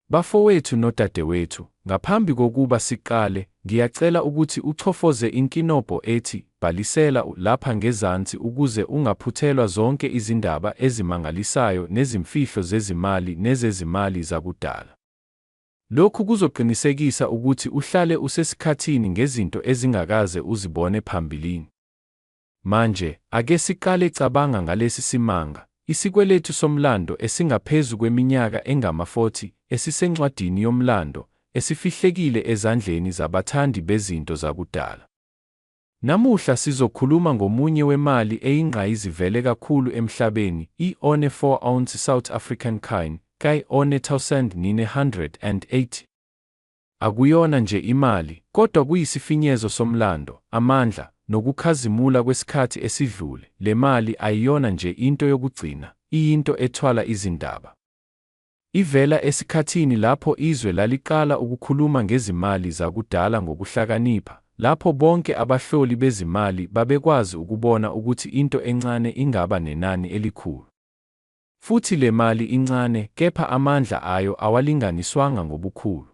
Bafowethu nodadewethu, ngaphambi kokuba siqale, ngiyacela ukuthi uchofoze inkinobho ethi bhalisela lapha ngezansi ukuze ungaphuthelwa zonke izindaba ezimangalisayo nezimfihlo zezimali nezezimali zakudala. Lokhu kuzoqinisekisa ukuthi uhlale usesikhathini ngezinto ezingakaze uzibone phambilini. Manje, ake siqale cabanga ngalesi simanga, isikweletu somlando esingaphezu kweminyaka engama-40 esisencwadini yomlando esifihlekile ezandleni zabathandi bezinto zakudala. Namuhla sizokhuluma ngomunye wemali eyingqayizivele kakhulu emhlabeni, i-one 4-ounce South African coin, kay-one 1980. Akuyona nje imali, kodwa kuyisifinyezo somlando, amandla, nokukhazimula kwesikhathi esidlule. Le mali ayiyona nje into yokugcina, iyinto ethwala izindaba. Ivela esikhathini lapho izwe laliqala ukukhuluma ngezimali zakudala ngokuhlakanipha, lapho bonke abahloli bezimali babekwazi ukubona ukuthi into encane ingaba nenani elikhulu. Futhi le mali incane, kepha amandla ayo awalinganiswanga ngobukhulu.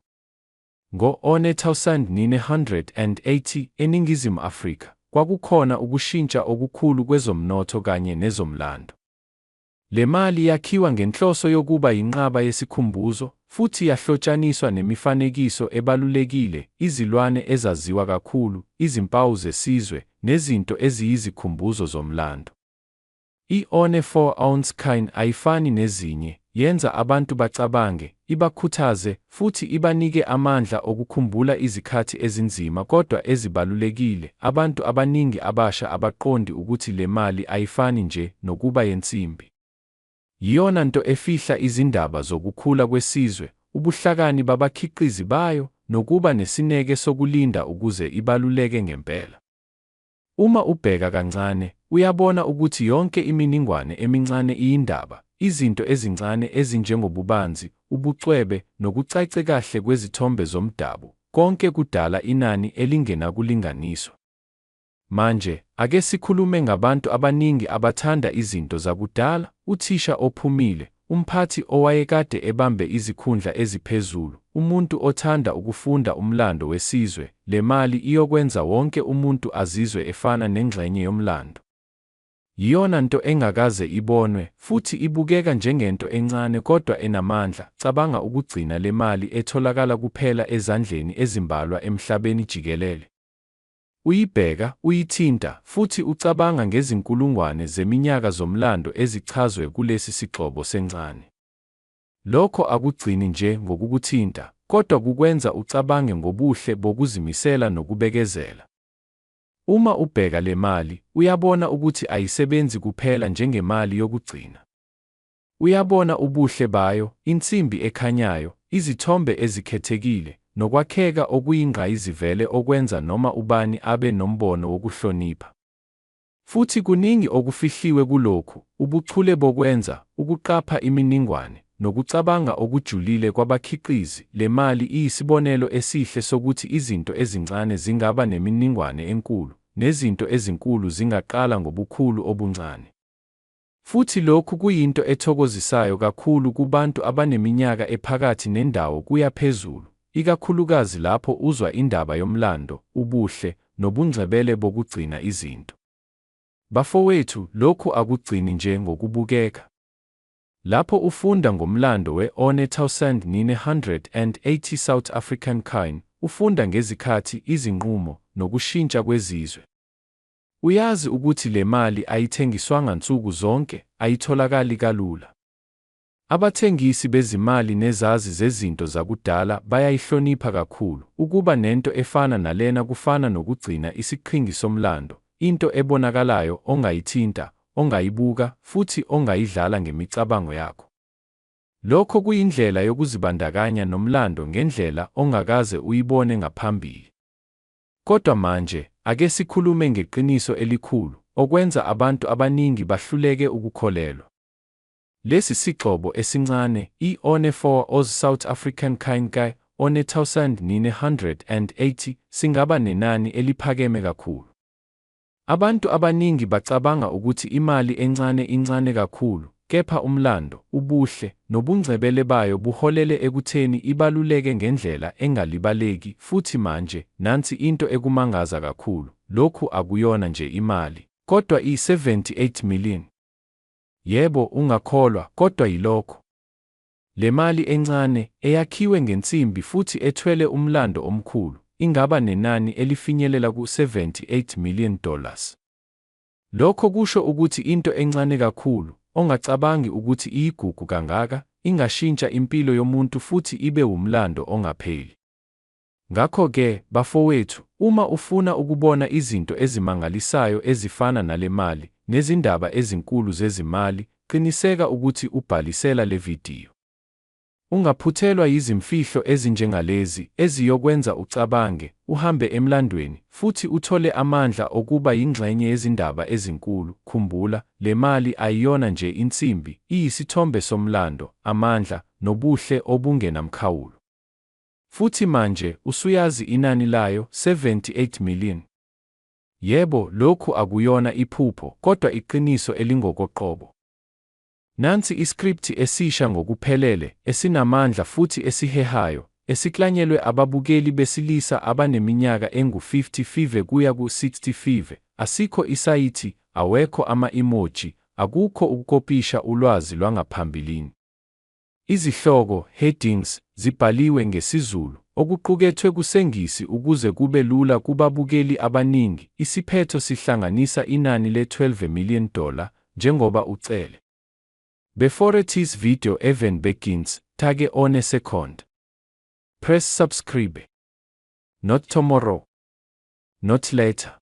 Ngo-one 1980 eNingizimu Afrika, kwakukhona ukushintsha okukhulu kwezomnotho kanye nezomlando. Le mali yakhiwa ngenhloso yokuba yinqaba yesikhumbuzo, futhi yahlotshaniswa nemifanekiso ebalulekile, izilwane ezaziwa kakhulu, izimpawu zesizwe, nezinto eziyizikhumbuzo zomlando. I-one 4-ounce coin ayifani nezinye, yenza abantu bacabange, ibakhuthaze, futhi ibanike amandla okukhumbula izikhathi ezinzima kodwa ezibalulekile. Abantu abaningi abasha abaqondi ukuthi le mali ayifani nje nokuba yensimbi. Yiyona nto efihla izindaba zokukhula kwesizwe, ubuhlakani babakhiqizi bayo, nokuba nesineke sokulinda ukuze ibaluleke ngempela. Uma ubheka kancane, uyabona ukuthi yonke imininingwane emincane iyindaba, izinto ezincane ezinjengobubanzi, ubucwebe, nokucace kahle kwezithombe zomdabu, konke kudala inani elingenakulinganiswa. Manje, ake sikhulume ngabantu abaningi abathanda izinto zakudala, uthisha ophumile, umphathi owayekade ebambe izikhundla eziphezulu, umuntu othanda ukufunda umlando wesizwe. Le mali iyokwenza wonke umuntu azizwe efana nengxenye yomlando. Yiyona nto engakaze ibonwe, futhi ibukeka njengento encane kodwa enamandla. Cabanga ukugcina le mali etholakala kuphela ezandleni ezimbalwa emhlabeni jikelele. Uyibheka, uyithinta, futhi ucabanga ngezinkulungwane zeminyaka zomlando ezichazwe kulesi sigxobo sencane. Lokho akugcini nje ngokukuthinta, kodwa kukwenza ucabange ngobuhle bokuzimisela nokubekezela. Uma ubheka le mali, uyabona ukuthi ayisebenzi kuphela njengemali yokugcina. Uyabona ubuhle bayo, insimbi ekhanyayo, izithombe ezikhethekile, nokwakheka okuyingqayizivele okwenza noma ubani abe nombono wokuhlonipha. Futhi kuningi okufihliwe kulokhu, ubuchule bokwenza, ukuqapha iminingwane, nokucabanga okujulile kwabakhiqizi. Le mali iyisibonelo esihle sokuthi izinto ezincane zingaba neminingwane enkulu, nezinto ezinkulu zingaqala ngobukhulu obuncane. Futhi lokhu kuyinto ethokozisayo kakhulu kubantu abaneminyaka ephakathi nendawo kuya phezulu, ikakhulukazi lapho uzwa indaba yomlando, ubuhle, nobungcebele bokugcina izinto. Bafowethu, lokhu akugcini nje ngokubukeka. Lapho ufunda ngomlando we-one 1980 South African coin, ufunda ngezikhathi, izinqumo, nokushintsha kwezizwe. Uyazi ukuthi le mali ayithengiswanga nsuku zonke, ayitholakali kalula. Abathengisi bezimali nezazi zezinto zakudala bayayihlonipha kakhulu. Ukuba nento efana nalena kufana nokugcina isiqhingi somlando, into ebonakalayo ongayithinta, ongayibuka, futhi ongayidlala ngemicabango yakho. Lokho kuyindlela yokuzibandakanya nomlando ngendlela ongakaze uyibone ngaphambili. Kodwa manje, ake sikhulume ngeqiniso elikhulu, okwenza abantu abaningi bahluleke ukukholelwa. Lesi sigxobo esincane, i-one 4-ounce South African coin ka-one 1980, singaba nenani eliphakeme kakhulu. Abantu abaningi bacabanga ukuthi imali encane incane kakhulu, kepha umlando, ubuhle, nobungcebele bayo buholele ekutheni ibaluleke ngendlela engalibaleki futhi manje, nansi into ekumangaza kakhulu, lokhu akuyona nje imali, kodwa i-78 million. Yebo, ungakholwa, kodwa yilokho. Le mali encane, eyakhiwe ngensimbi futhi ethwele umlando omkhulu, ingaba nenani elifinyelela ku-$78 million. Lokho kusho ukuthi into encane kakhulu, ongacabangi ukuthi iyigugu kangaka, ingashintsha impilo yomuntu futhi ibe umlando ongapheli. Ngakho-ke, bafowethu, uma ufuna ukubona izinto ezimangalisayo ezifana nale mali, nezindaba ezinkulu zezimali, qiniseka ukuthi ubhalisela le vidiyo. Ungaphuthelwa yizimfihlo ezinjengalezi eziyokwenza ucabange, uhambe emlandweni, futhi uthole amandla okuba yingxenye yezindaba ezinkulu. Khumbula, le mali ayiyona nje insimbi, iyisithombe somlando, amandla, nobuhle obungenamkhawulo. Futhi manje, usuyazi inani layo, 78 million. Yebo, lokhu akuyona iphupho, kodwa iqiniso elingokoqobo. Nansi iskripti esisha ngokuphelele, esinamandla futhi esihehayo, esiklanyelwe ababukeli besilisa abaneminyaka engu-55 kuya ku-65. Asikho isayithi, awekho ama-emoji, akukho ukukopisha ulwazi lwangaphambilini. Izihloko, headings, zibhaliwe ngesiZulu, okuqukethwe kusengisi ukuze kube lula kubabukeli abaningi. Isiphetho sihlanganisa inani le-$12 million, njengoba ucele. Before this video even begins, take on a second. Press subscribe. Not tomorrow. Not later.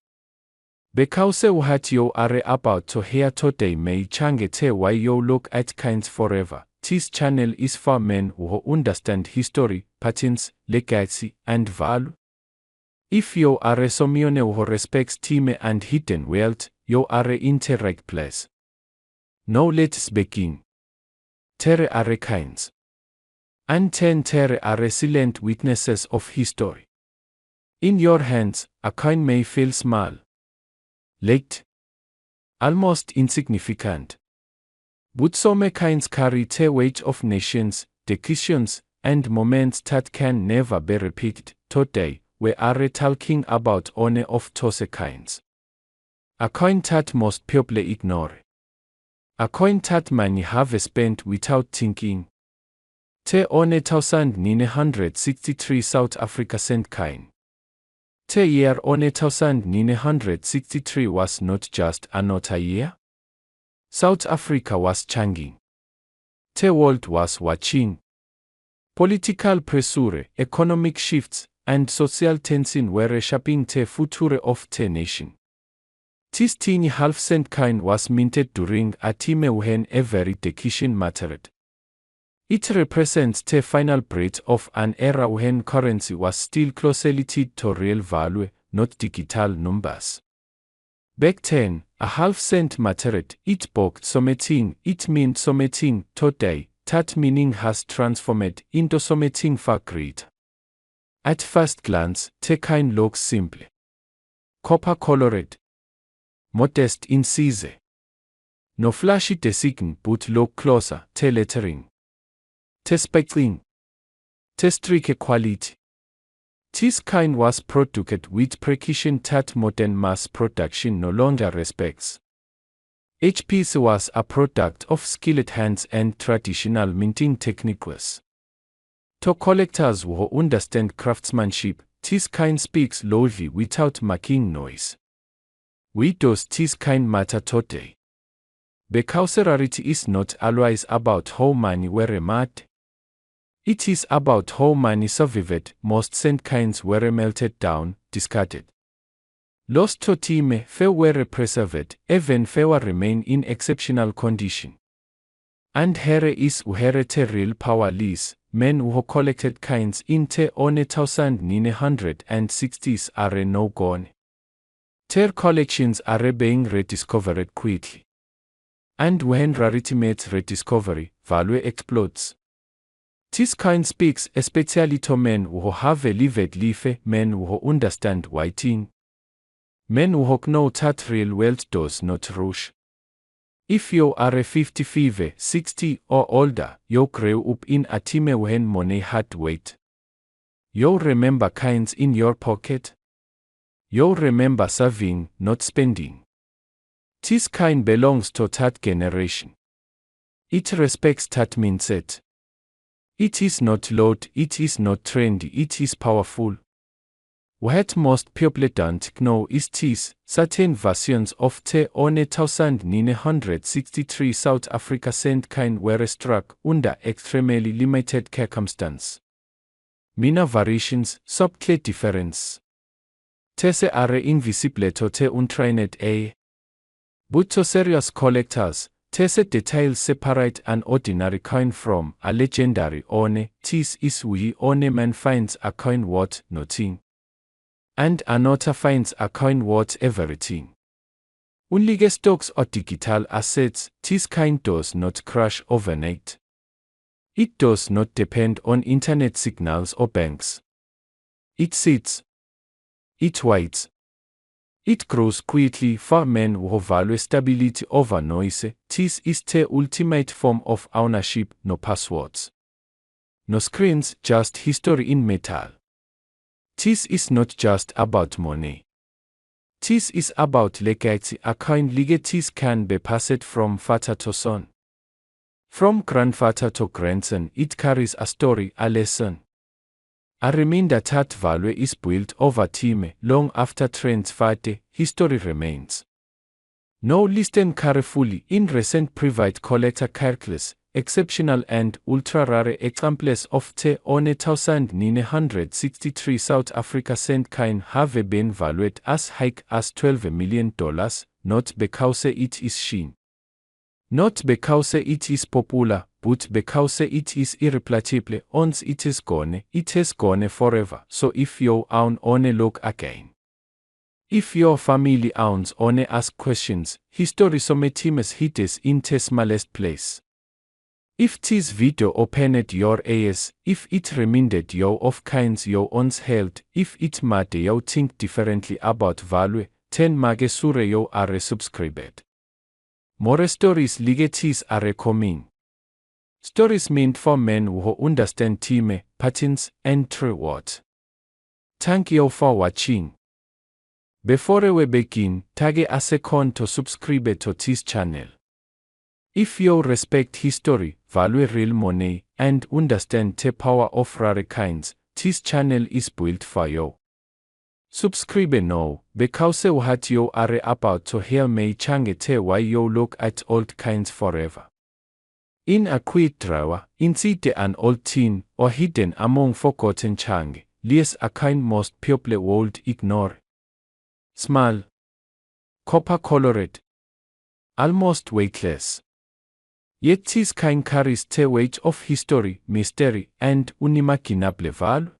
Because what you are about to hear today may change why you look at kinds forever. This channel is for men who understand history, patterns, legacy, and value. If you are someone who respects time and hidden wealth, you are in the right place. Now let's begin. There are kinds. And 10 there are silent witnesses of history. In your hands, a coin may feel small, light, almost insignificant. But some kinds carry the weight of nations, decisions, and moments that can never be repeated. Today, we are talking about one of those kinds. A coin that most people ignore. A coin that many have spent without thinking. The 1963 South Africa cent coin. The year 1963 was not just another year. South Africa was changing. The world was watching. Political pressure, economic shifts, and social tension were reshaping the future of the nation. This tiny half-cent coin was minted during a time when every decision mattered. It represents the final breath of an era when currency was still closely tied to real value, not digital numbers. Back then, a half-cent mattered, it bought something, it meant something. Today, that meaning has transformed into something far greater. At first glance, the coin looks simple. Copper-colored. Modest in size. No flashy design, but look closer, the lettering. The spectring. The streak quality. This coin was produced with precision that modern mass production no longer respects. Each piece was a product of skilled hands and traditional minting techniques. To collectors who understand craftsmanship, this coin speaks loudly without making noise. Why does this coin matter today? Because rarity is not always about how many were made. It is about how many survived. Most cent coins were melted down, discarded. Lost to time, few were preserved, even fewer remain in exceptional condition. And here is where the real power lies. Men who collected coins in the 1960s are now gone. Their collections are being rediscovered quickly. And when rarity meets rediscovery, value explodes. This coin speaks especially to men who have a lived life, men who understand waiting. Men who know that real wealth does not rush. If you are 55, 60 or older, you grew up in a time when money had weight. You remember coins in your pocket. You remember saving, not spending. This kind belongs to that generation. It respects that mindset. It is not loud, it is not trendy, it is powerful. What most people don't know is this: certain versions of the 1963 South Africa cent coin were struck under extremely limited circumstances. Minor variations, subtle difference. These are invisible to the untrained eye. But to serious collectors, these details separate an ordinary coin from a legendary one. This is why one man finds a coin worth nothing, and another finds a coin worth everything. Unlike stocks or digital assets, this kind does not crash overnight. It does not depend on internet signals or banks. It sits. It waits. It grows quietly for men who value stability over noise. This is the ultimate form of ownership: no passwords, no screens, just history in metal. This is not just about money. This is about legacy. A coin legacy can be passed from father to son. From grandfather to grandson, it carries a story, a lesson. A reminder that value is built over time. Long after trends fade, history remains. Now listen carefully. In recent private collector calculus, exceptional and ultra-rare examples of the 1963 South Africa cent coin have been valued as high as $12 million, not because it is shiny, not because it is popular, but because it is irreplaceable. Once it is gone, it has gone forever. So if you own one, look again. If your family owns one, ask questions. History sometimes hits in the smallest place. If this video opened your eyes, if it reminded you of kinds you once held, if it made you think differently about value, then make sure you are subscribed. More stories like these are coming. Stories meant for men who understand time, patterns, and true words. Thank you for watching. Before we begin, take a second to subscribe to this channel. If you respect history, value real money, and understand the power of rare kinds, this channel is built for you. Subscribe now, because what you are about to hear may change the way you look at old kinds forever. In a quiet drawer, inside an old tin, or hidden among forgotten chang, lies a kind most people would ignore. Small, copper-colored, almost weightless. Yet this kind carries the weight of history, mystery, and unimaginable value.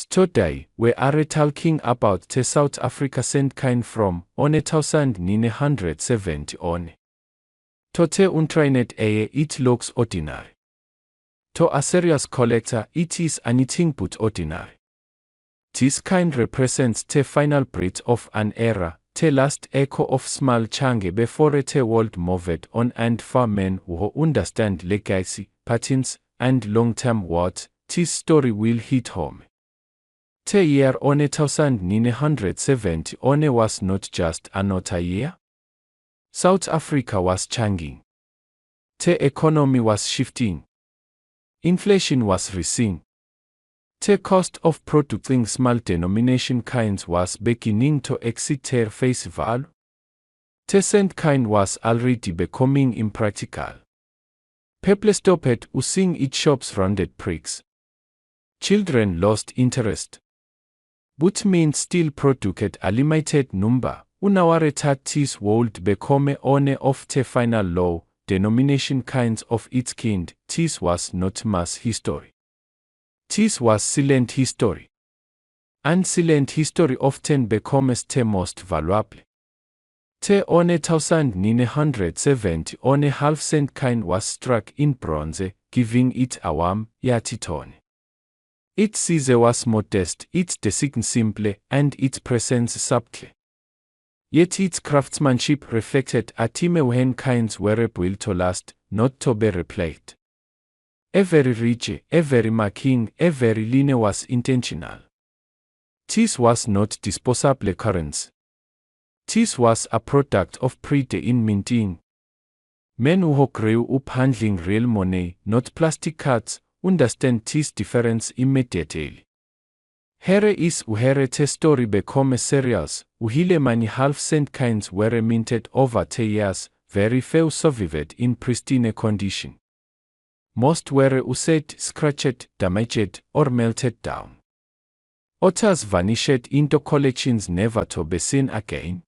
Today, we are talking about the South Africa cent coin from 1970 on. To the untrained eye, it looks ordinary. To a serious collector, it is anything but ordinary. This kind represents the final breath of an era, the last echo of small change before the world moved on, and for men who understand legacy, patterns, and long-term worth, this story will hit home. The year 1970 was not just another year. South Africa was changing. The economy was shifting. Inflation was rising. The cost of producing small denomination coins was beginning to exceed their face value. The cent coin was already becoming impractical. People stopped using its shops rounded bricks. Children lost interest. But men still produced a limited number. Unaware that this would become one of the final low denomination kinds of its kind. This was not mass history. This was silent history. And silent history often becomes the most valuable. The 1970 on a half-cent coin was struck in bronze, giving it a warm, yachty tone. Its size was modest, its design simple, and its presence subtle. Yet its craftsmanship reflected atime when kinds were built to last, not to be replayed. Every rich, every marking, every line was intentional. This was not disposable currency. This was a product of pride in minting. Men who grew up handling real money, not plastic cards, understand this difference immediately. Here is uhere te story become serials, uhile many half-cent kinds were minted over 10 years, very few survived in pristine condition. Most were used, scratched, damaged, or melted down. Others vanished into collections never to be seen again.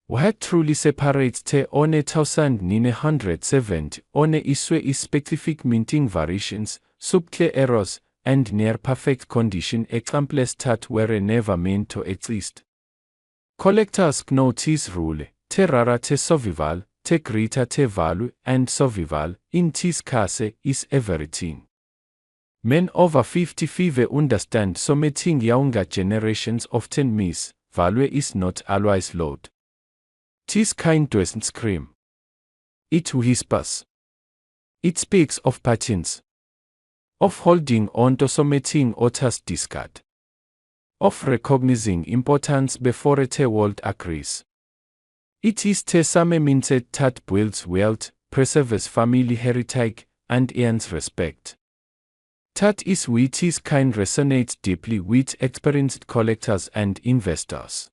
What truly separates te one 1970 one iswe is specific minting variations, subtle errors, and near-perfect condition examples that were never meant to exist. Collectors know this rule, te rara te survival, te greater te value, and survival, in this case, is everything. Men over 55 understand something younger generations often miss, value is not always loud. This kind doesn't scream. It whispers. It speaks of patterns. Of holding on to something others discard. Of recognizing importance before the world agrees. It is the same mindset that builds wealth, preserves family heritage, and earns respect. That is why this kind resonates deeply with experienced collectors and investors.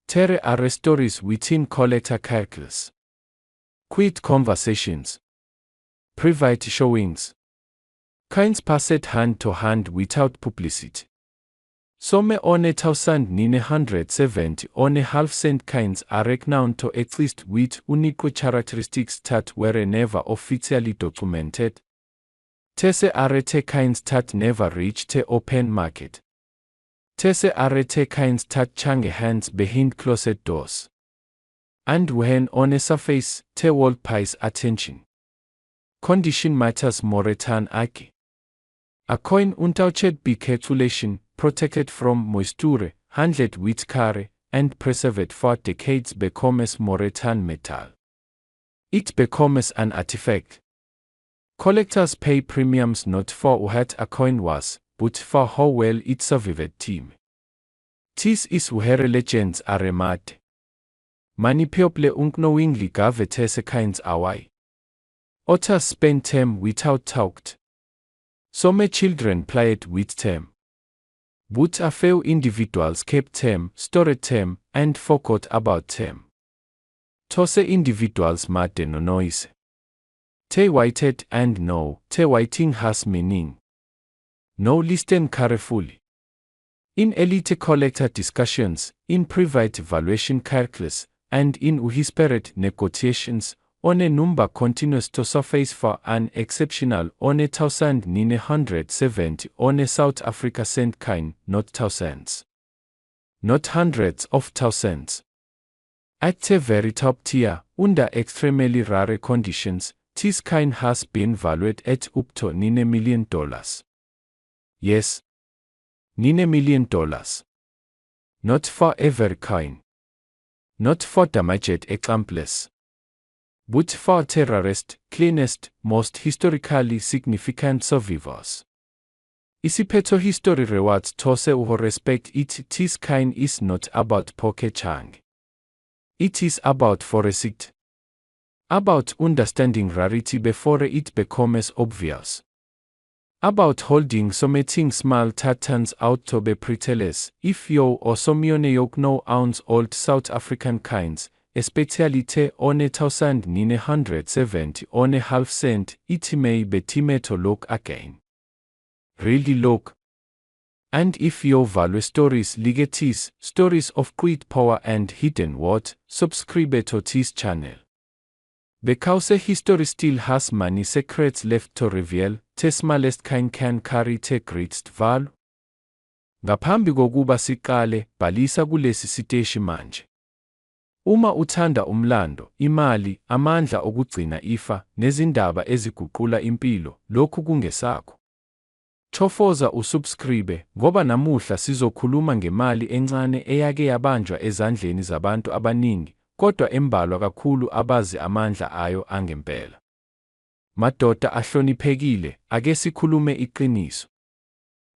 There are stories within collector circles. Quiet conversations. Private showings. Kinds passed hand to hand without publicity. Some on 1970 on half-cent kinds are renowned to exist with unique characteristics that were never officially documented. These are the kinds that never reached the open market. These are the kinds that change hands behind closed doors. And when on a surface, the world pays attention. Condition matters more than ake. A coin untouched by calculation, protected from moisture, handled with care, and preserved for decades becomes more than metal. It becomes an artifact. Collectors pay premiums not for what a coin was, but for how well it survived time. This is where legends are made. Many people unknowingly gave these kinds away. Others spent them without thought. Some children played with them. But a few individuals kept them, stored them, and forgot about them. Those individuals made no noise. They waited and know the waiting has meaning. Now listen carefully. In elite collector discussions, in private valuation calculus, and in whispered negotiations, on a number continues to surface for an exceptional on 1970 on a South Africa cent coin, not thousands. Not hundreds of thousands. At the very top tier, under extremely rare conditions, this coin has been valued at up to $9 million. Yes. $9 million. Not for every coin. Not for damaged examples. But for the rarest, cleanest, most historically significant survivors. Isiphetho history rewards those who respect it. This coin is not about pocket chang. It is about foresight. About understanding rarity before it becomes obvious. About holding something small that turns out to be pretyless. If you or someone you know owns old South African kinds, especially the on 1970 on a half cent, it may be time to look again. Really look. And if you value stories like this, stories of great power and hidden worth, subscribe to this channel. Because history still has many secrets left to reveal, the smallest kind can carry the greatest value. Ngaphambi kokuba siqale, bhalisa kulesi siteshi manje. Uma uthanda umlando, imali, amandla okugcina ifa, nezindaba eziguqula impilo, lokhu kungesakho. Chofoza usubscribe ngoba namuhla sizokhuluma ngemali encane eyake yabanjwa ezandleni zabantu abaningi, kodwa embalwa kakhulu abazi amandla ayo angempela. Madoda ahloniphekile, ake sikhulume iqiniso.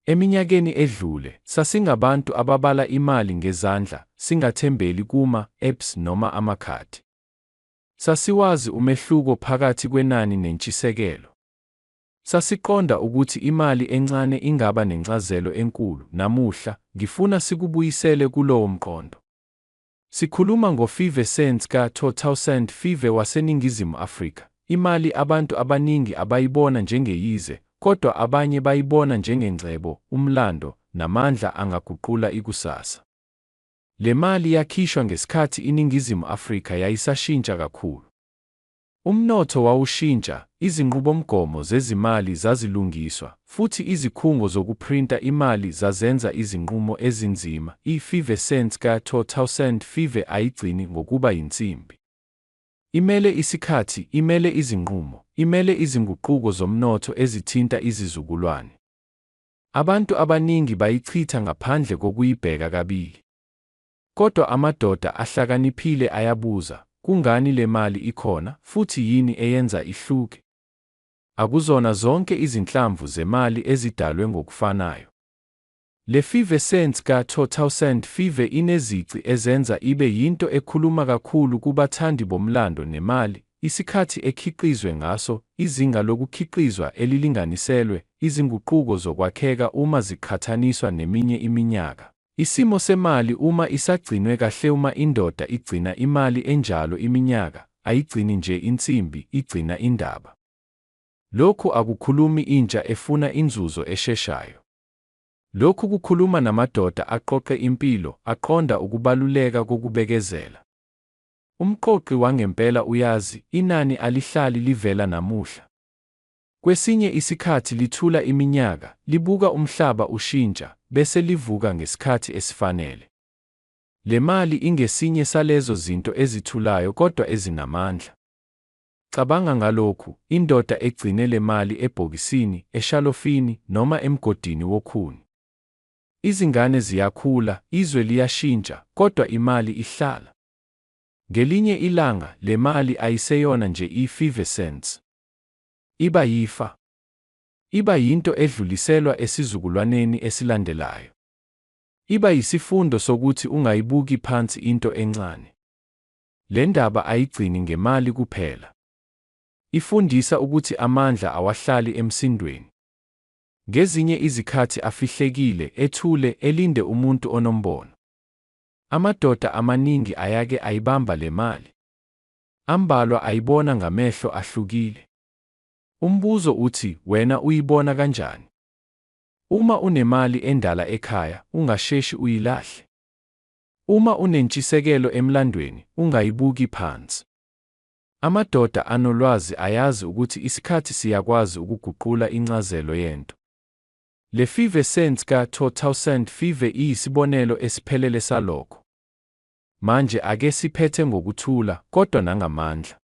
Eminyakeni edlule, sasingabantu ababala imali ngezandla, singathembeli kuma-apps noma amakhadi. Sasiwazi umehluko phakathi kwenani nentshisekelo. Sasiqonda ukuthi imali encane ingaba nencazelo enkulu. Namuhla, ngifuna sikubuyisele kulowo mqondo. Sikhuluma ngo-5 cents ka-2005 waseNingizimu Afrika, imali abantu abaningi abayibona njengeyize, kodwa abanye bayibona njengengcebo, umlando, namandla angaguqula ikusasa. Le mali yakhishwa ngesikhathi iNingizimu Afrika yayisashintsha kakhulu. Umnotho wawushintsha, izinqubomgomo zezimali zazilungiswa, futhi izikhungo zokuprinta imali zazenza izinqumo ezinzima. I-5 cents ka-2005 ayigcini ngokuba yinsimbi. Imele isikhathi, imele izinqumo, imele izinguquko zomnotho ezithinta izizukulwane. Abantu abaningi bayichitha ngaphandle kokuyibheka kabili. Kodwa amadoda ahlakaniphile ayabuza, kungani le mali ikhona, futhi yini eyenza ihluke? Akuzona zonke izinhlamvu zemali ezidalwe ngokufanayo. Le 5 cents ka-2005 inezici ezenza ibe yinto ekhuluma kakhulu kubathandi bomlando nemali, isikhathi ekhiqizwe ngaso, izinga lokukhiqizwa elilinganiselwe, izinguquko zokwakheka uma ziqhathaniswa neminye iminyaka. Isimo semali uma isagcinwe kahle. Uma indoda igcina imali enjalo iminyaka, ayigcini nje insimbi, igcina indaba. Lokhu akukhulumi intsha efuna inzuzo esheshayo. Lokhu kukhuluma namadoda aqoqe impilo, aqonda ukubaluleka kokubekezela. Umqoqi wangempela uyazi, inani alihlali livela namuhla. Kwesinye isikhathi lithula iminyaka, libuka umhlaba ushintsha, bese livuka ngesikhathi esifanele. Le mali ingesinye salezo zinto ezithulayo kodwa ezinamandla. Cabanga ngalokhu, indoda egcine le mali ebhokisini, eshalofini, noma emgodini wokhuni. Izingane ziyakhula, izwe liyashintsha, kodwa imali ihlala. Ngelinye ilanga, le mali ayiseyona nje i-5 cents. Iba yifa. Iba yinto edluliselwa esizukulwaneni esilandelayo. Iba yisifundo sokuthi ungayibuki phansi into encane. Le ndaba ayigcini ngemali kuphela. Ifundisa ukuthi amandla awahlali emsindweni. Ngezinye izikhathi afihlekile, ethule, elinde umuntu onombono. Amadoda amaningi ayake ayibamba le mali. Ambalwa ayibona ngamehlo ahlukile. Umbuzo uthi, wena uyibona kanjani? Uma unemali endala ekhaya, ungasheshi uyilahle. Uma unentshisekelo emlandweni, ungayibuki phansi. Amadoda anolwazi ayazi ukuthi isikhathi siyakwazi ukuguqula incazelo yento. Le 5 cents ka-2005 iyisibonelo esiphelele salokho. Manje ake siphethe ngokuthula, kodwa nangamandla.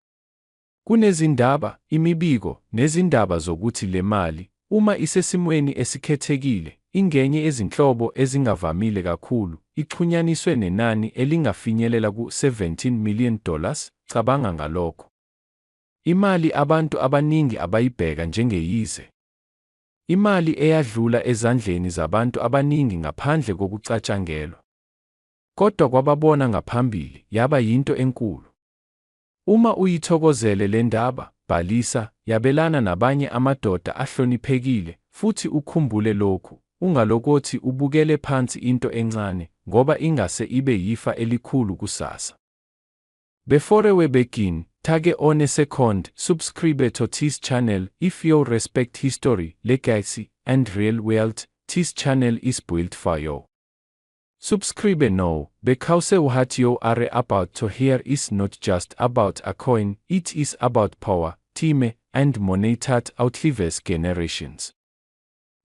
Kunezindaba, imibiko, nezindaba zokuthi le mali, uma isesimweni esikhethekile, ingenye ezinhlobo ezingavamile kakhulu, ixhunyaniswe nenani elingafinyelela ku-$17 million. Cabanga ngalokho. Imali abantu abaningi abayibheka njengeyize. Imali eyadlula ezandleni zabantu abaningi ngaphandle kokucatshangelwa. Kodwa kwababona ngaphambili, yaba yinto enkulu. Uma uyithokozele le ndaba, bhalisa, yabelana nabanye amadoda ahloniphekile, futhi ukhumbule lokhu, ungalokothi ubukele phansi into encane, ngoba ingase ibe yifa elikhulu kusasa. Before we begin, take on a second, subscribe to this channel if you respect history, legacy, and real wealth. This channel is built for you. Subscribe now, because what you are about to hear is not just about a coin, it is about power, time, and money that outlives generations.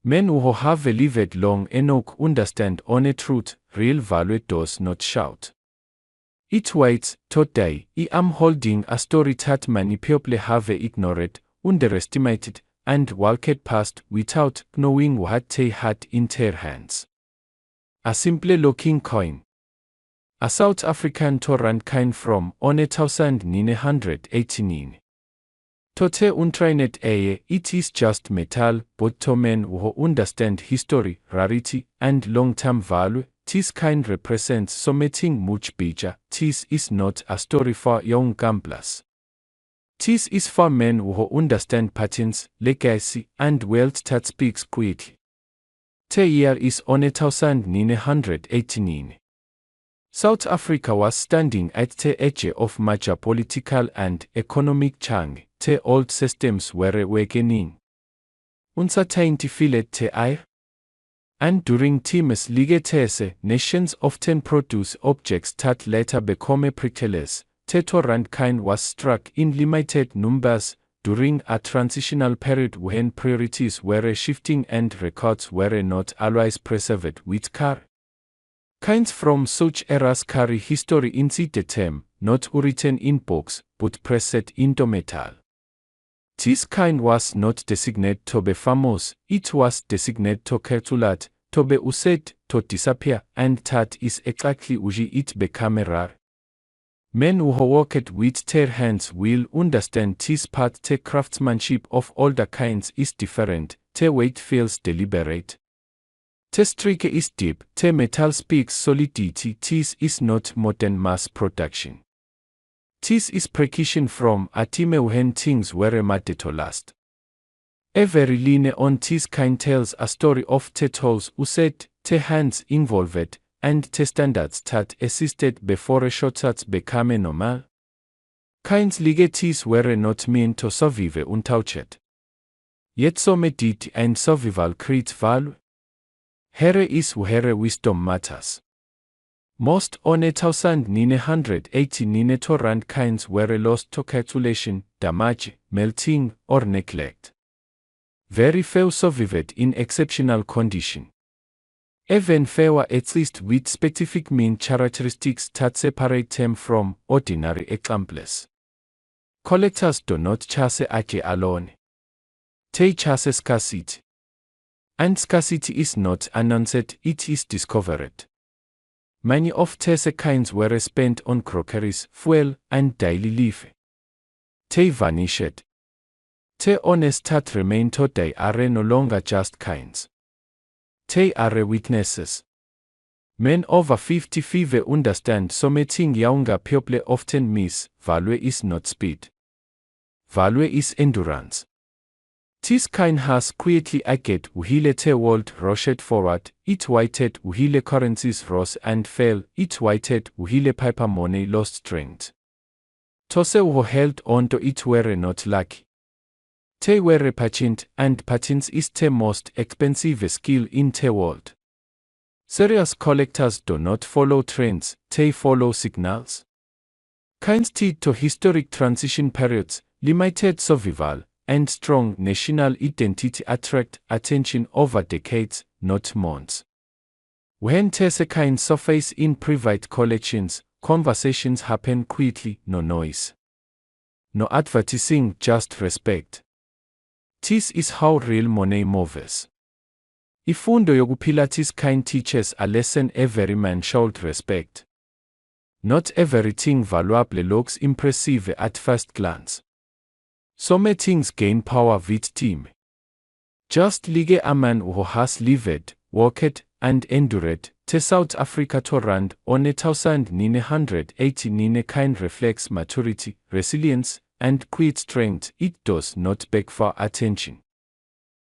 Men who have lived long enough understand on a truth, real value does not shout. It waits. Today, I am holding a story that many people have ignored, underestimated, and walked past without knowing what they had in their hands. A simple looking coin. A South African torrent coin from 1918. Tote untrainet eye, it is just metal, but to men who understand history, rarity, and long-term value, this kind represents something much bigger. This is not a story for young gamblers. This is for men who understand patterns, legacy, and wealth that speaks quickly. The year is 1918. South Africa was standing at the edge of major political and economic change. The old systems were awakening. Uncertainty filled the air. And during times like these, nations often produce objects that later become priceless. The torrent coin was struck in limited numbers during a transitional period when priorities were shifting and records were not always preserved with care. Coins from such eras carry history inside them, not written in books, but pressed into metal. This coin was not designated to be famous, it was designated to circulate, to be used, to disappear, and that is exactly why it became rare. Men who worked with their hands will understand this part. The craftsmanship of older coins is different, the weight feels deliberate. The streak is deep, the metal speaks solidity. This is not modern mass production. This is precision from a time when things were made to last. Every line on this coin tells a story of the tools used, the hands involved, and the standards that existed before shortcuts became normal. Coins like these were not meant to survive untouched. Yet some did, and survival creates value. Here is where wisdom matters. Most 1918 torrent coins were lost to calculation, damage, melting, or neglect. Very few survived in exceptional condition. Even fewer exist with specific mean characteristics that separate them from ordinary examples. Collectors do not chase age alone. They chase scarcity. And scarcity is not announced, it is discovered. Many of these coins were spent on crockeries, fuel, and daily life. They vanished. The honest that remain today are no longer just coins. They are witnesses. Men over 55 understand something younger people often miss. Value is not speed. Value is endurance. This coin has quietly aged while the world rushed forward, it waited while currencies rose and fell, it waited while paper money lost strength. Those who held on to it were not lucky. They were patient, and patience is the most expensive skill in the world. Serious collectors do not follow trends, they follow signals. Coins tied to historic transition periods, limited survival, and strong national identity attract attention over decades, not months. When these coins surface in private collections, conversations happen quickly, no noise. No advertising, just respect. This is how real money moves. Ifundo yokuphila this coin teaches a lesson every man should respect. Not everything valuable looks impressive at first glance. Some things gain power with time. Just like a man who has lived, worked, and endured, the South Africa torrent 1918 coin reflects maturity, resilience, and quiet strength. It does not beg for attention.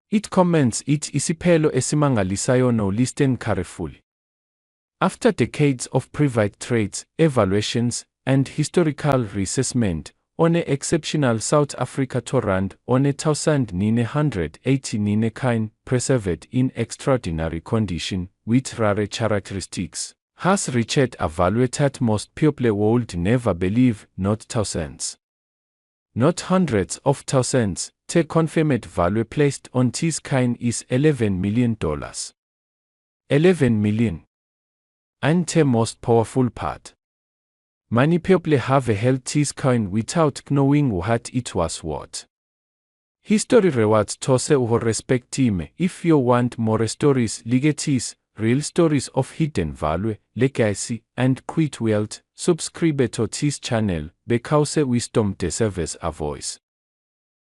It comments it isiphelo esimangalisayo no listen carefully. After decades of private trades, evaluations, and historical reassessment, on an exceptional South Africa torrent 1918 coin, preserved in extraordinary condition, with rare characteristics, has reached a value that most people would never believe, not thousands. Not hundreds of thousands. The confirmed value placed on this coin is $11 million. 11 million. And the most powerful part. Many people have held this coin without knowing what it was worth. History rewards tose uho respectime. If you want more stories, legacies, real stories of hidden value, legacy, and quiet wealth, subscribe to this channel, because wisdom deserves a voice.